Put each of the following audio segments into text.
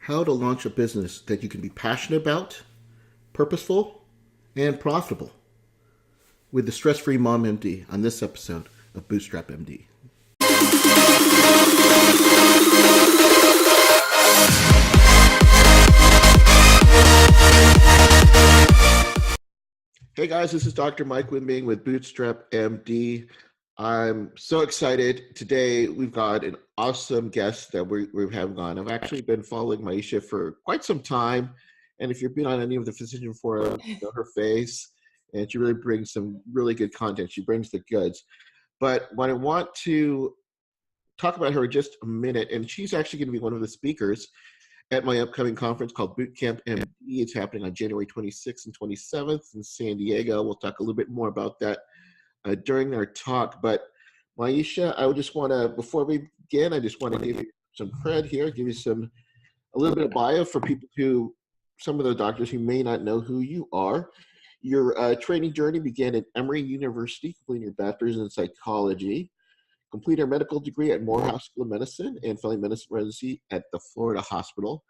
how to launch a business that you can be passionate about, purposeful, and profitable with the stress-free mom MD on this episode of Bootstrap MD. Hey guys, this is Dr. Mike Winbing with Bootstrap MD. I'm so excited. Today we've got an awesome guest that we have on. I've actually been following Maiysha for quite some time. And if you've been on any of the physician forums, you know her face. And she really brings some really good content. She brings the goods. But what I want to talk about her in just a minute, and she's actually going to be one of the speakers at my upcoming conference called BootcampMD. It's happening on January 26th and 27th in San Diego. We'll talk a little bit more about that during our talk. But Maiysha, I would just want to, before we begin, I just want to give you some cred here, give you a little bit of bio for people who, some of the doctors who may not know who you are. Your training journey began at Emory University, completing your bachelor's in psychology, completed her medical degree at Morehouse School of Medicine and family medicine residency at the Florida Hospital.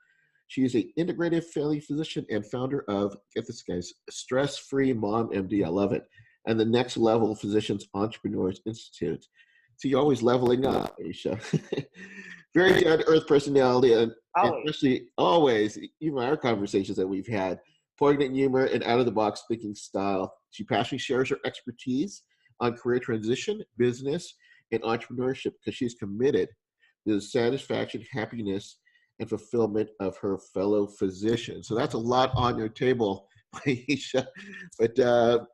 She is an integrative family physician and founder of, get this guys, Stress-Free Mom MD. I love it. And the Next Level Physicians Entrepreneurs Institute. So you're always leveling up, Maiysha. Very down to earth personality, and especially always, even our conversations that we've had, poignant humor and out of the box thinking style. She passionately shares her expertise on career transition, business, and entrepreneurship because she's committed to the satisfaction, happiness, and fulfillment of her fellow physicians. So that's a lot on your table, Maiysha. But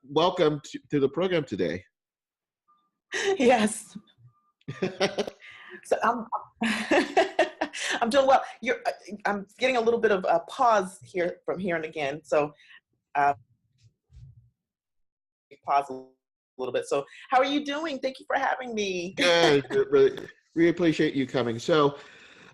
welcome to the program today. Yes. So I'm doing well. I'm getting a little bit of a pause here from here and again. So pause a little bit. So how are you doing? Thank you for having me. Good. Really appreciate you coming. So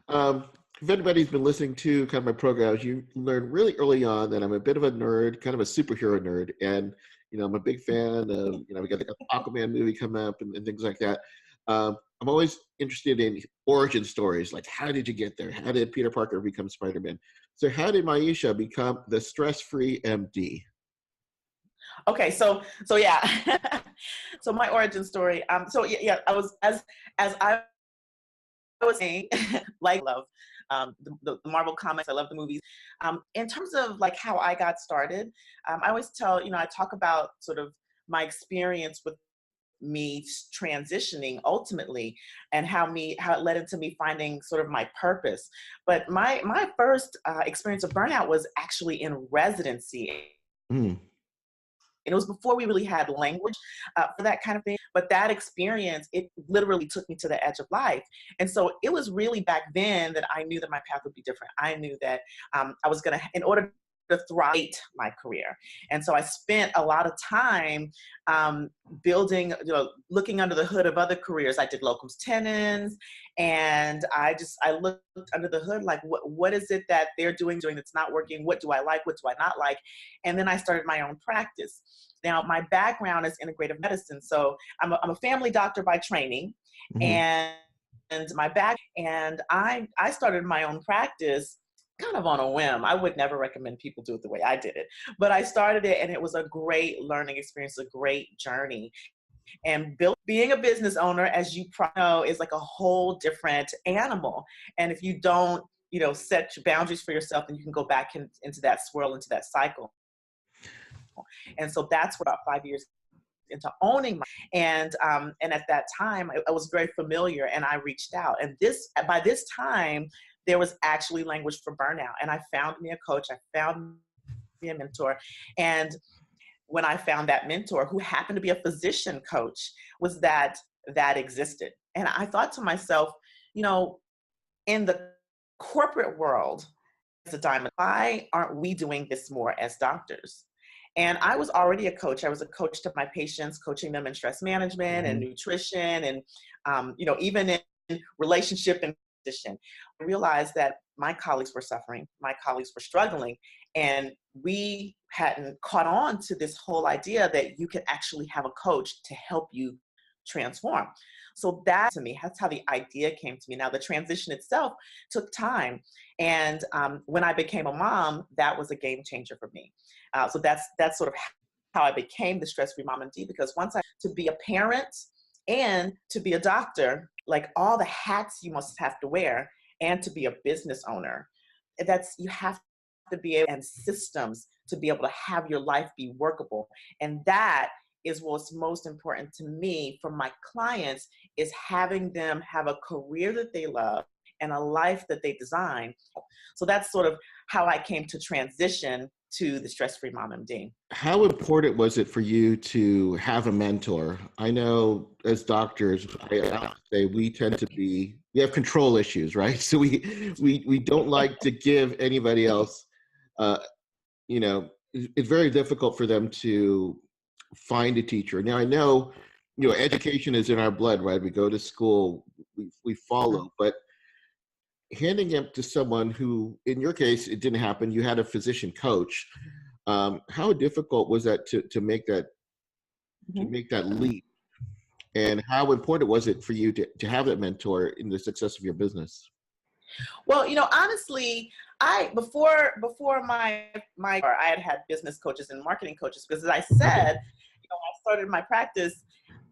if anybody's been listening to kind of my programs, you learned really early on that I'm a bit of a nerd, kind of a superhero nerd. And, you know, I'm a big fan of, you know, we got the Aquaman movie coming up and things like that. I'm always interested in origin stories, like how did you get there? How did Peter Parker become Spider-Man? So how did Maiysha become the stress-free MD? Okay, so yeah, so my origin story. So yeah, I was as I was saying, like love the Marvel comics. I love the movies. In terms of like how I got started, I always tell, you know, I talk about sort of my experience with me transitioning ultimately and how it led into me finding sort of my purpose. But my first experience of burnout was actually in residency. Mm. And it was before we really had language for that kind of thing. But that experience, it literally took me to the edge of life. And so it was really back then that I knew that my path would be different. I knew that I was going to, in order to thrive my career. And so I spent a lot of time building, you know, looking under the hood of other careers. I did locums tenens, and I looked under the hood, like what is it that they're doing that's not working? What do I like? What do I not like? And then I started my own practice. Now, my background is integrative medicine. So I'm a family doctor by training, and I started my own practice kind of on a whim. I would never recommend people do it the way I did it, but I started it, and it was a great learning experience, a great journey. And being a business owner, as you probably know, is like a whole different animal. And if you don't, you know, set boundaries for yourself, then you can go back into that swirl, into that cycle. And so that's what, about 5 years into owning and at that time I was very familiar, and I reached out, and by this time there was actually language for burnout, and I found me a coach, I found me a mentor. And when I found that mentor, who happened to be a physician coach, was that existed. And I thought to myself, you know, in the corporate world, as a diamond, why aren't we doing this more as doctors? And I was already a coach. I was a coach to my patients, coaching them in stress management and nutrition, and you know, even in relationship and position. I realized that my colleagues were suffering, my colleagues were struggling, and we hadn't caught on to this whole idea that you can actually have a coach to help you transform. So that to me, that's how the idea came to me. Now the transition itself took time. And when I became a mom, that was a game changer for me. So that's sort of how I became the Stress-Free Mom MD, because once I to be a parent and to be a doctor, like all the hats you must have to wear, and to be a business owner, that's you have to be able, and systems to be able to have your life be workable. And that is what's most important to me for my clients, is having them have a career that they love and a life that they design. So that's sort of how I came to transition to the Stress-Free Mom MD. How important was it for you to have a mentor? I know as doctors, I say we tend to be, we have control issues, right? So we don't like to give anybody else, you know, it's very difficult for them to find a teacher. Now I know, you know, education is in our blood, right? We go to school, we follow, but handing it to someone who, in your case, it didn't happen. You had a physician coach. How difficult was that to make that leap? And how important was it for you to have that mentor in the success of your business? Well, you know, honestly, I before I had business coaches and marketing coaches, because as I said, you know, I started my practice,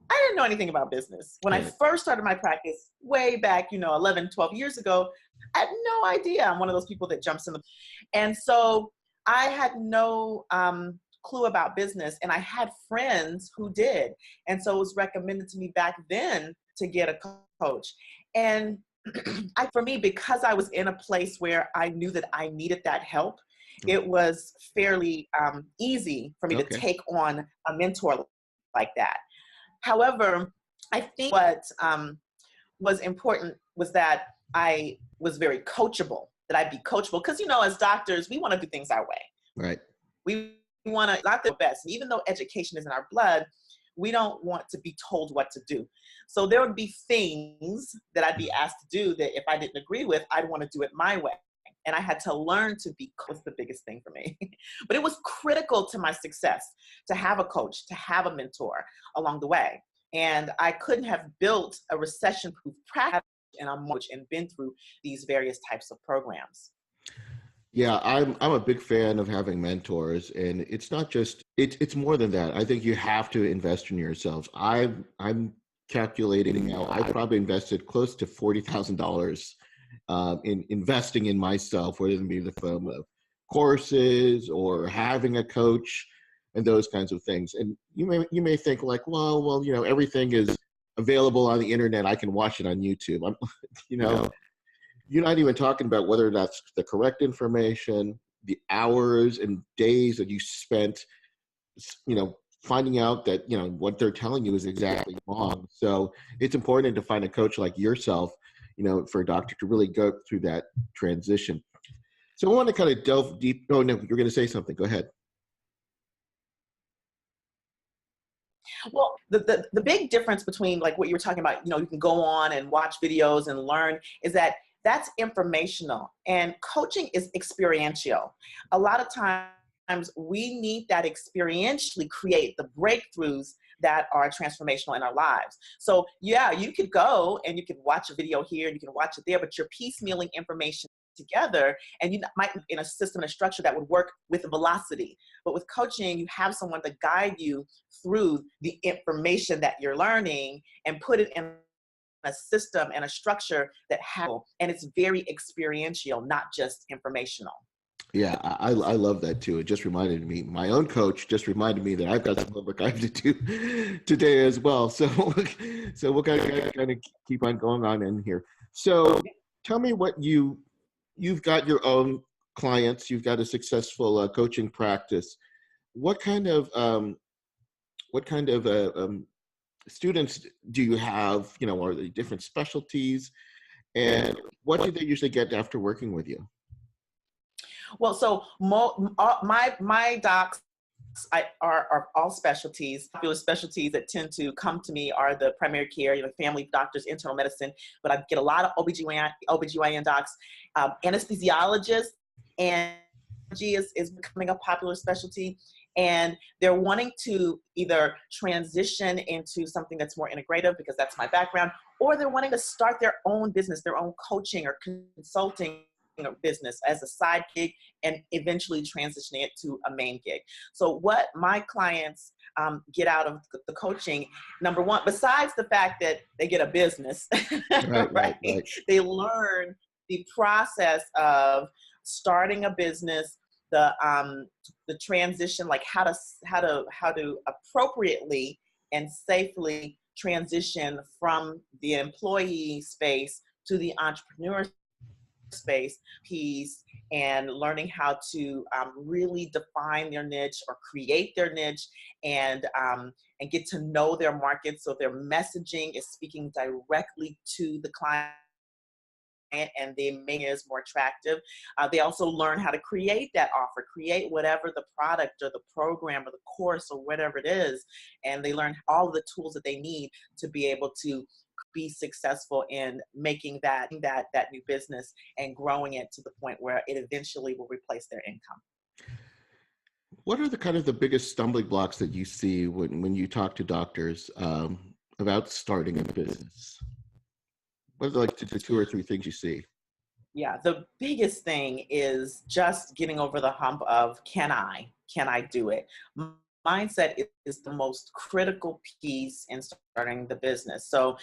I didn't know anything about business. When I first started my practice way back, you know, 11, 12 years ago, I had no idea. I'm one of those people that jumps in the, and so I had no clue about business, and I had friends who did. And so it was recommended to me back then to get a coach. And for me, because I was in a place where I knew that I needed that help, it was fairly easy for me to take on a mentor like that. However, I think what was important was that I was very coachable, that I'd be coachable. Because, you know, as doctors, we want to do things our way. Right. We want to, not the best. And even though education is in our blood, we don't want to be told what to do. So there would be things that I'd be asked to do that if I didn't agree with, I'd want to do it my way. And I had to learn to be, was the biggest thing for me. But it was critical to my success to have a coach, to have a mentor along the way. And I couldn't have built a recession-proof practice and been through these various types of programs. Yeah, I'm a big fan of having mentors, and it's not just it's more than that. I think you have to invest in yourselves. I'm calculating now. I probably invested close to $40,000 in investing in myself, whether it be the form of courses or having a coach and those kinds of things. And you may think like, well, you know, everything is available on the internet. I can watch it on YouTube. You know. You're not even talking about whether that's the correct information, the hours and days that you spent, you know, finding out that, you know, what they're telling you is exactly wrong. So it's important to find a coach like yourself, you know, for a doctor to really go through that transition. So I want to kind of delve deep. Oh, no, you're going to say something. Go ahead. Well, the big difference between like what you were talking about, you know, you can go on and watch videos and learn, is that that's informational, and coaching is experiential. A lot of times we need that experientially create the breakthroughs that are transformational in our lives. So yeah, you could go and you could watch a video here and you can watch it there, but you're piecemealing information together, and you might in a system and a structure that would work with velocity. But with coaching, you have someone to guide you through the information that you're learning and put it in a system and a structure that and it's very experiential, not just informational. Yeah, I love that too. It just reminded me, my own coach just reminded me that I've got some homework I have to do today as well. So we'll kind of keep on going on in here. So tell me what you've got your own clients, you've got a successful coaching practice. What kind of students do you have? You know, are they different specialties, and what do they usually get after working with you? Well, so my docs are all specialties. Popular specialties that tend to come to me are the primary care, you know, family doctors, internal medicine, but I get a lot of OBGYN docs, anesthesiologists, and is becoming a popular specialty, and they're wanting to either transition into something that's more integrative, because that's my background, or they're wanting to start their own business, their own coaching or consulting business as a side gig, and eventually transitioning it to a main gig. So what my clients get out of the coaching, number one, besides the fact that they get a business, right? They learn the process of starting a business, the transition, like how to appropriately and safely transition from the employee space to the entrepreneur space piece, and learning how to really define their niche or create their niche, and get to know their market, so their messaging is speaking directly to the client and the menu is more attractive. They also learn how to create that offer, create whatever the product or the program or the course or whatever it is, and they learn all the tools that they need to be able to be successful in making that new business and growing it to the point where it eventually will replace their income. What are the kind of the biggest stumbling blocks that you see when you talk to doctors about starting a business? What are like the 2 or 3 things you see? Yeah, the biggest thing is just getting over the hump of can I do it? Mindset is the most critical piece in starting the business. So,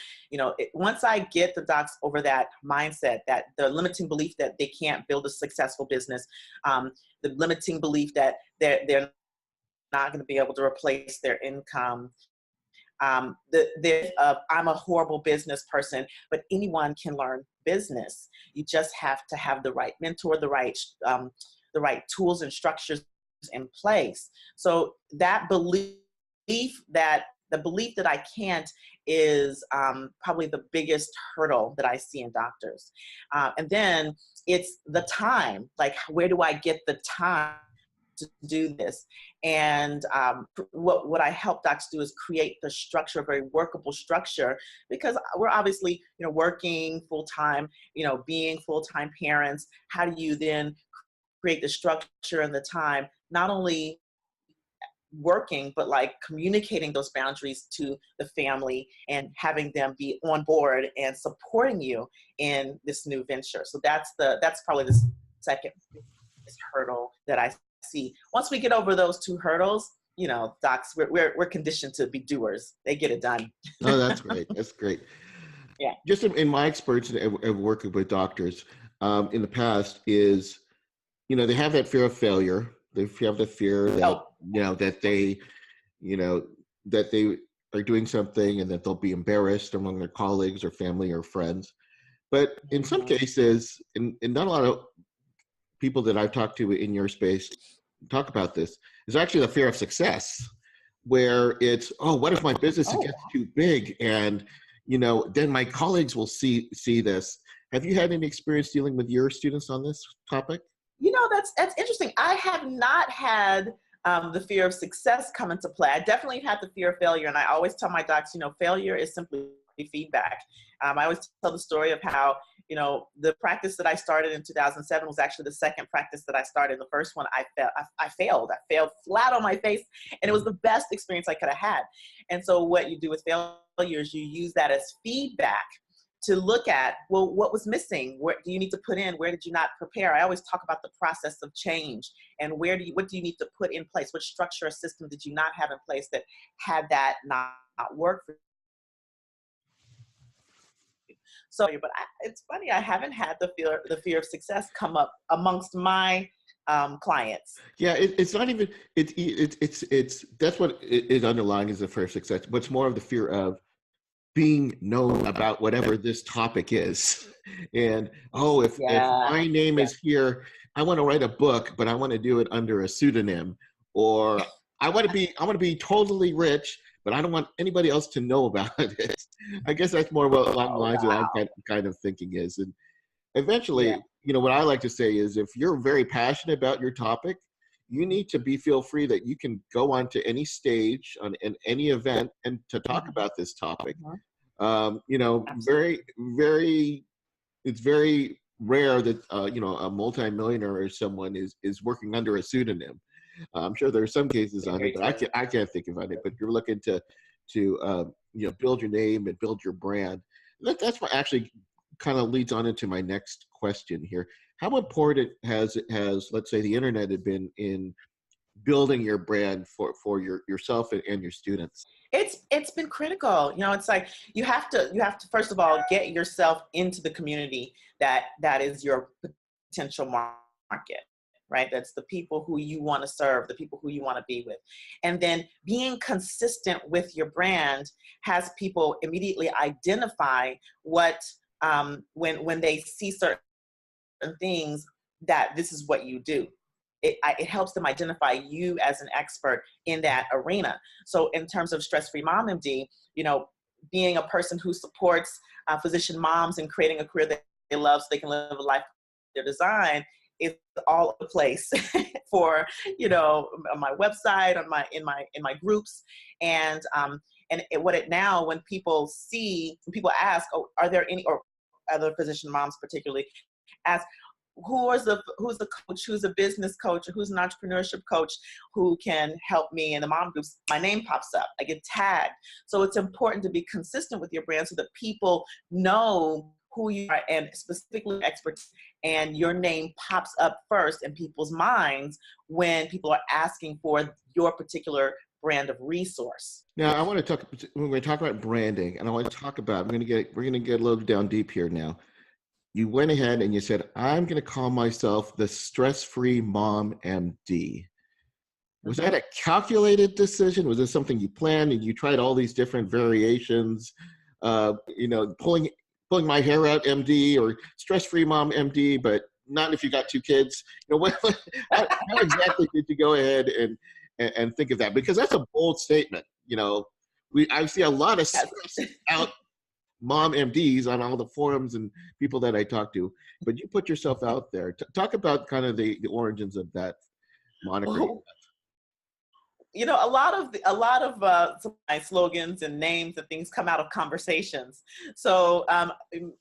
once I get the docs over that mindset, that the limiting belief that they can't build a successful business, the limiting belief that they're not going to be able to replace their income, I'm a horrible business person, but anyone can learn business. You just have to have the right mentor, the right tools and structures in place. So that belief, that the belief that I can't, is probably the biggest hurdle that I see in doctors. And then it's the time, like where do I get the time to do this? And what I help docs do is create the structure, a very workable structure, because we're obviously, working full-time, being full-time parents. How do you then create the structure and the time, not only working, but like communicating those boundaries to the family and having them be on board and supporting you in this new venture? So that's probably the second hurdle that I see. Once we get over those 2 hurdles, docs, we're conditioned to be doers. They get it done. Oh, that's great. That's great. Yeah. Just in my experience of working with doctors in the past is, they have that fear of failure. They have the fear that, that they are doing something and that they'll be embarrassed among their colleagues or family or friends. But in some cases, and not a lot of people that I've talked to in your space talk about this, is actually the fear of success, where it's, oh, what if my business gets too big, and then my colleagues will see this. Have you had any experience dealing with your students on this topic? That's interesting. I have not had the fear of success come into play. I definitely had the fear of failure, and I always tell my docs, failure is simply feedback. I always tell the story of how, the practice that I started in 2007 was actually the second practice that I started. The first one, I failed. I failed flat on my face, and it was the best experience I could have had. And so what you do with failures, you use that as feedback to look at, well, what was missing? What do you need to put in? Where did you not prepare? I always talk about the process of change, and what do you need to put in place? What structure or system did you not have in place that had that not work for you? So, but it's funny, I haven't had the fear of success come up amongst my clients. Yeah, it's not even, it's that's what is underlying is the fear of success, but it's more of the fear of being known about whatever this topic is. And if my name is here, I want to write a book, but I want to do it under a pseudonym, or I want to be totally rich, but I don't want anybody else to know about it. I guess that's more what along the lines that I'm kind of thinking is. And eventually, what I like to say is, if you're very passionate about your topic, you need to feel free that you can go on to any stage in any event and to talk about this topic. Very, very, it's very rare that a multimillionaire or someone is working under a pseudonym. I'm sure there are some cases on Very it, but true. I can't think of it. But you're looking to build your name and build your brand. That's what actually kind of leads on into my next question here. How important has let's say the internet had been in building your brand for yourself and your students? It's been critical. It's like you have to first of all get yourself into the community that is your potential market, right? That's the people who you want to serve, the people who you want to be with. And then being consistent with your brand has people immediately identify what when they see certain things, that this is what you do. It helps them identify you as an expert in that arena. So in terms of Stress-Free Mom MD, being a person who supports physician moms and creating a career that they love so they can live a life their design is all over the place for, on my website, in my groups. When people ask, oh, are there any, or other physician moms particularly ask, who's the coach, who's a business coach, or who's an entrepreneurship coach who can help me in the mom groups, my name pops up. I get tagged. So it's important to be consistent with your brand so that people know who you are and specifically experts, and your name pops up first in people's minds when people are asking for your particular brand of resource. Now, we're going to talk about branding, and I want to talk about, we're going to get a little down deep here now. You went ahead and you said, I'm going to call myself the Stress-Free Mom MD. Was that a calculated decision? Was this something you planned and you tried all these different variations? Pulling my hair out MD, or Stress-Free Mom MD, but not if you got 2 kids. How exactly did you go ahead and think of that? Because that's a bold statement. I see a lot of stressed out mom MDs on all the forums and people that I talk to, but you put yourself out there. Talk about kind of the origins of that moniker. Well, a lot of some of my slogans and names and things come out of conversations. So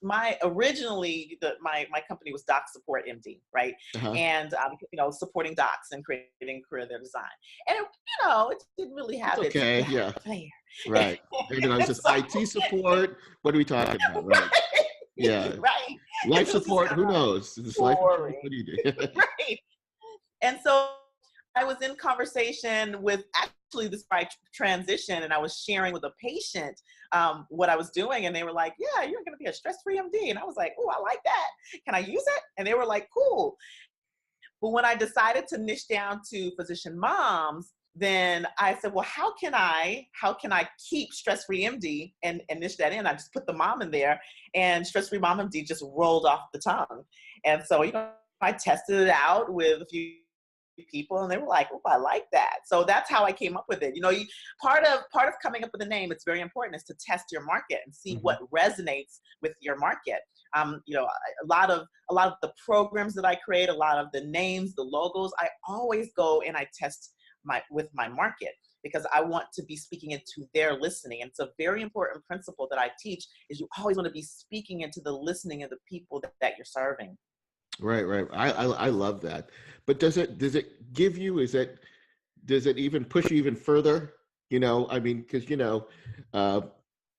my company was Doc Support MD, right? Uh-huh. And supporting docs and creating career their design. And it didn't really have okay, yeah, right. It's just so, IT support. What are we talking about? Right. Yeah. Right. Life support. Who knows? It's life support. What do you do? Right. And so I was in conversation with actually this transition, and I was sharing with a patient what I was doing, and they were like, yeah, you're going to be a stress-free MD. And I was like, oh, I like that. Can I use it? And they were like, cool. But when I decided to niche down to physician moms, then I said, well, how can I keep Stress-Free MD and niche that in? I just put the mom in there, and Stress-Free Mom MD just rolled off the tongue. And so, I tested it out with a few people, and they were like, oh, I like that. So that's how I came up with it. Part of coming up with a name, it's very important, is to test your market and see what resonates with your market. A lot of the programs that I create, a lot of the names, the logos, I always go and I test with my market, because I want to be speaking into their listening. And it's a very important principle that I teach, is you always want to be speaking into the listening of the people that you're serving. Right. I love that. But does it give you, does it even push you even further? Because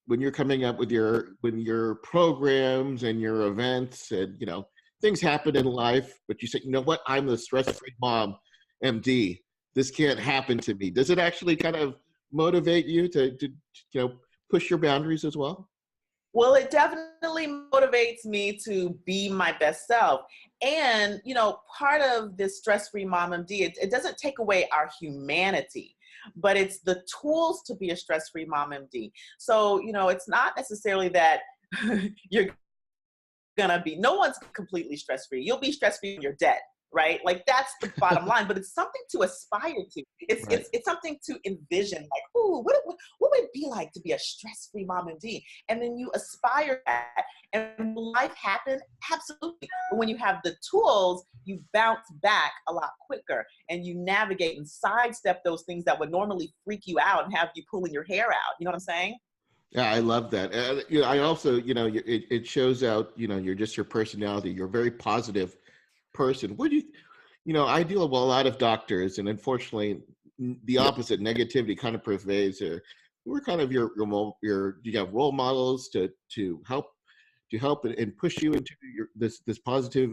when you're coming up with your programs and your events, and things happen in life, but you say, you know what, I'm the Stress-Free Mom MD. This can't happen to me. Does it actually kind of motivate you to push your boundaries as well? Well, it definitely motivates me to be my best self. And, part of this Stress-Free Mom MD, it doesn't take away our humanity, but it's the tools to be a stress-free mom MD. So, it's not necessarily that you're gonna be, no one's completely stress-free. You'll be stress-free when you're dead, right? Like, that's the bottom line, but it's something to aspire to. It's something to envision, like, ooh, what would it be like to be a stress-free mom MD? And then you aspire that, and will life happen? Absolutely. But when you have the tools, you bounce back a lot quicker, and you navigate and sidestep those things that would normally freak you out and have you pulling your hair out. You know what I'm saying? Yeah, I love that. I also, it shows out, you're just your personality. You're a very positive person. I deal with a lot of doctors, and unfortunately, the opposite negativity kind of pervades here. We're kind of do you have role models to help and push you into this positive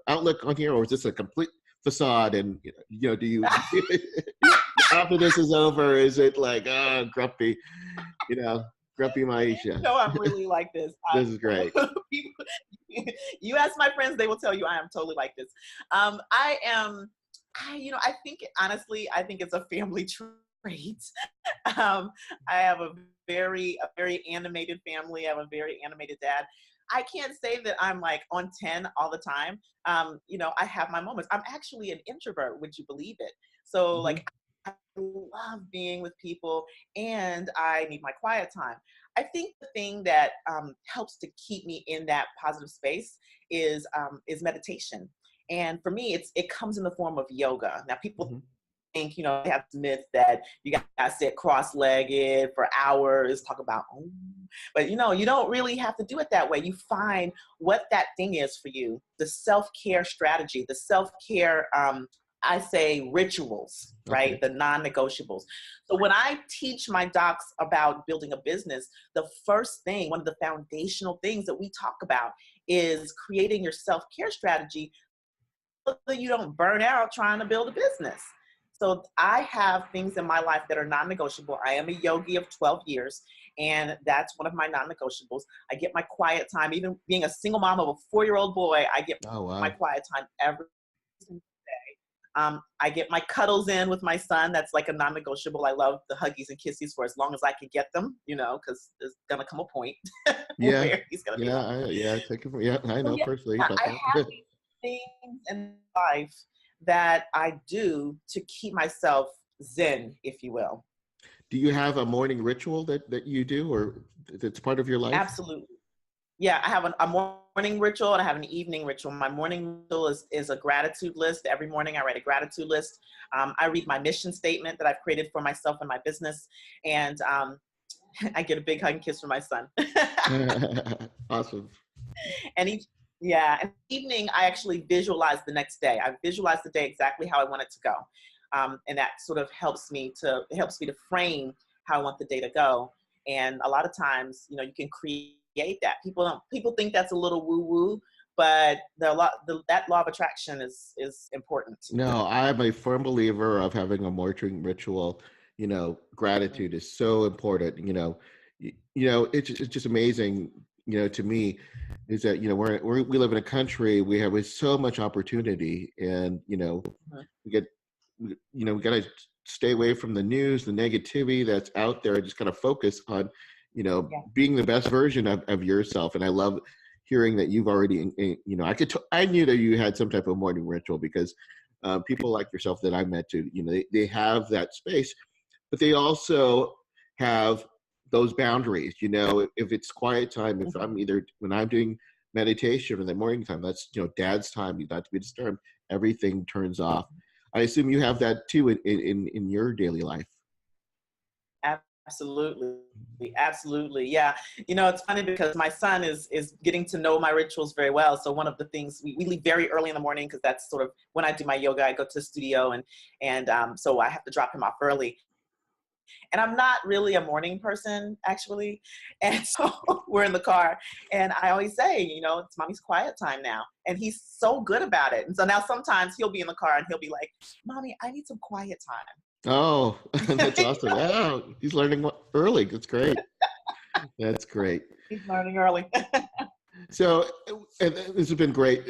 outlook on here, or is this a complete facade? And do you after this is over, is it like grumpy, grumpy Maiysha? No, I'm really like this. This is great. People, you ask my friends, they will tell you I am totally like this. I think honestly, I think it's a family trait. I have a very animated family. I have a very animated dad. I can't say that I'm like on 10 all the time. I have my moments. I'm actually an introvert, would you believe it? So Mm-hmm. like, I love being with people and I need my quiet time. I think the thing that helps to keep me in that positive space is meditation. And for me, it comes in the form of yoga. Now, people Mm-hmm. think, they have this myth that you got to sit cross-legged for hours, talk about, but you don't really have to do it that way. You find what that thing is for you, the self-care strategy, the self-care, I say rituals, right? Okay. The non-negotiables. So when I teach my docs about building a business, the first thing, one of the foundational things that we talk about is creating your self-care strategy so that you don't burn out trying to build a business. So I have things in my life that are non-negotiable. I am a yogi of 12 years, and that's one of my non-negotiables. I get my quiet time. Even being a single mom of a 4-year-old boy, I get Oh my wow. quiet time every single day. I get my cuddles in with my son. That's like a non-negotiable. I love the huggies and kisses for as long as I can get them, because there's going to come a point Yeah. where he's going to be Yeah. like, Take it from, yeah. I so know yeah, personally I about have that. these things in life that I do to keep myself zen, if you will. Do you have a morning ritual that you do, or that's part of your life? Absolutely. Yeah, I have a morning ritual and I have an evening ritual. My morning ritual is a gratitude list. Every morning I write a gratitude list. I read my mission statement that I've created for myself and my business. And I get a big hug and kiss from my son. Awesome. and each Yeah, and evening I actually visualize the next day. I visualize the day exactly how I want it to go, and that sort of helps me to frame how I want the day to go. And a lot of times, you can create that. People think that's a little woo woo, but that law of attraction is important. No, I'm a firm believer of having a morning ritual. Mm-hmm. Gratitude is so important. It's just amazing. To me, is that we live in a country we have with so much opportunity, and we get we got to stay away from the news, the negativity that's out there, and just kind of focus on Yeah. being the best version of yourself. And I love hearing that you've already I knew that you had some type of morning ritual, because people like yourself that I met too, they have that space, but they also have those boundaries. If it's quiet time, if Mm-hmm. I'm either when I'm doing meditation in the morning time, that's dad's time, you not to be disturbed, everything turns off. I assume you have that too in your daily life. Absolutely. Absolutely. Yeah. It's funny because my son is getting to know my rituals very well. So one of the things we leave very early in the morning because that's sort of when I do my yoga. I go to the studio and so I have to drop him off early. And I'm not really a morning person, actually. And so we're in the car and I always say, it's mommy's quiet time now. And he's so good about it. And so now sometimes he'll be in the car and he'll be like, Mommy, I need some quiet Oh, that's time. awesome. Oh, he's learning early. That's great. That's great. He's learning early. So this has been great.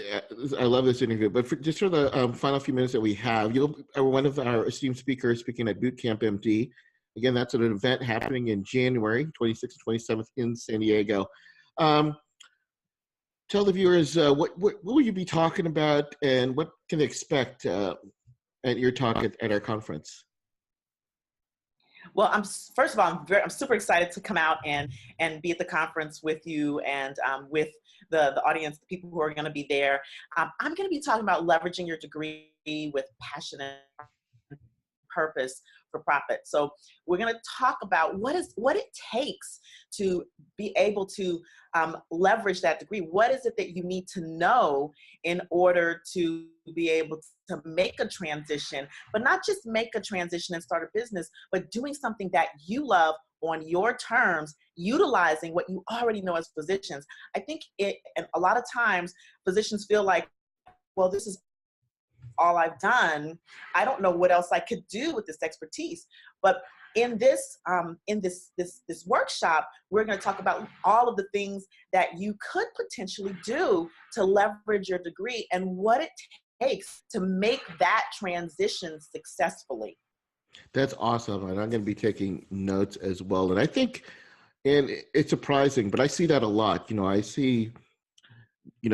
I love this interview. But just for the final few minutes that we have, you'll are one of our esteemed speakers speaking at BootcampMD. Again, that's an event happening in January 26th and 27th in San Diego. Um, Tell the viewers what will you be talking about, and what can they expect at your talk at our conference? Well, first of all, I'm super excited to come out and be at the conference with you and with the audience, the people who are going to be there. I'm going to be talking about leveraging your degree with passion and purpose for profit. So we're going to talk about what it takes to be able to leverage that degree. What is it that you need to know in order to be able to make a transition, but not just make a transition and start a business, but doing something that you love on your terms, utilizing what you already know as physicians. I think and a lot of times physicians feel like, well, this is all I've done. I don't know what else I could do with this expertise. But in this this workshop, we're going to talk about all of the things that you could potentially do to leverage your degree and what it takes to make that transition successfully. That's awesome. And I'm going to be taking notes as well. And I think, and it's surprising, but I see that a lot. I see,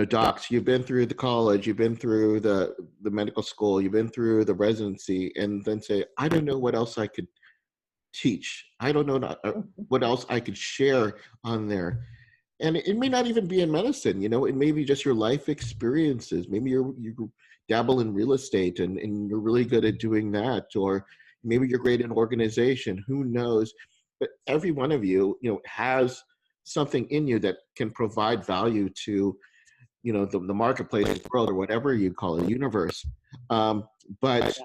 docs, you've been through the college, you've been through the medical school, you've been through the residency, and then say, I don't know what else I could teach. I don't know what else I could share on there. And it may not even be in medicine, it may be just your life experiences. Maybe you dabble in real estate and you're really good at doing that, or maybe you're great in organization, who knows? But every one of you, has something in you that can provide value to, the marketplace, the world, or whatever you call it, universe. But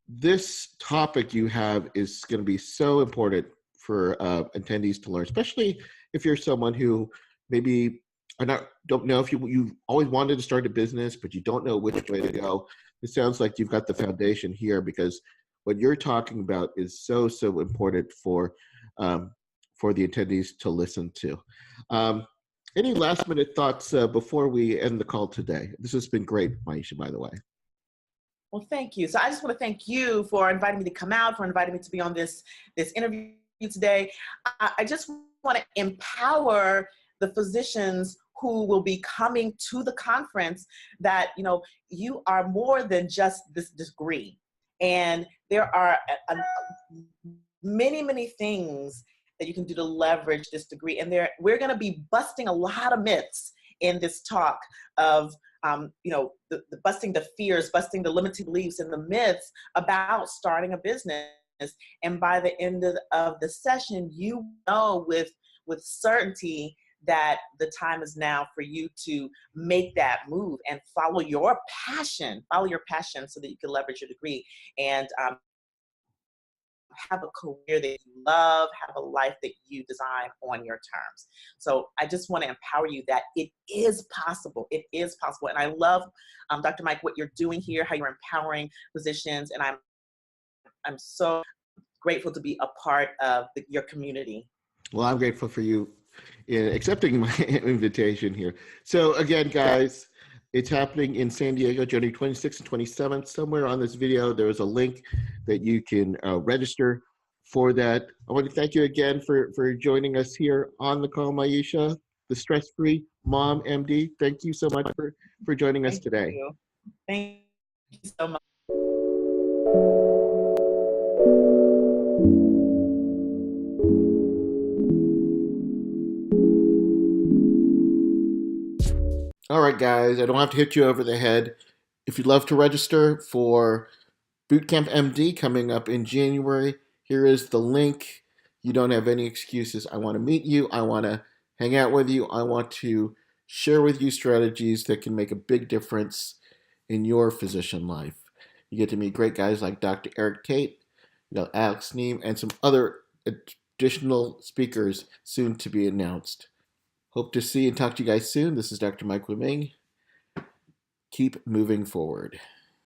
this topic you have is going to be so important for attendees to learn, especially if you're someone who maybe don't know if you've always wanted to start a business, but you don't know which way to go. It sounds like you've got the foundation here, because what you're talking about is so important for the attendees to listen to. Any last minute thoughts before we end the call today? This has been great, Maiysha, by the way. Well, thank you. So I just want to thank you for inviting me to come out, for inviting me to be on this interview today. I just want to empower the physicians who will be coming to the conference that, you are more than just this degree. And there are many things that you can do to leverage this degree. And we're going to be busting a lot of myths in this talk of, the busting the fears, busting the limiting beliefs and the myths about starting a business. And by the end of the session, you know with certainty that the time is now for you to make that move and follow your passion so that you can leverage your degree and have a career that you love, have a life that you design on your terms. So I just want to empower you that it is possible. It is possible. And I love, Dr. Mike, what you're doing here, how you're empowering physicians. And I'm so grateful to be a part of your community. Well, I'm grateful for you in accepting my invitation here. So again, guys, it's happening in San Diego, January 26th and 27th. Somewhere on this video, there is a link that you can register for that. I want to thank you again for joining us here on the call, Maiysha, the stress-free mom MD. Thank you so much for joining us today. Thank you so much. All right, guys, I don't have to hit you over the head. If you'd love to register for BootcampMD coming up in January, here is the link. You don't have any excuses. I want to meet you. I want to hang out with you. I want to share with you strategies that can make a big difference in your physician life. You get to meet great guys like Dr. Eric Tate, Alex Neem, and some other additional speakers soon to be announced. Hope to see and talk to you guys soon. This is Dr. Mike Wiming. Keep moving forward.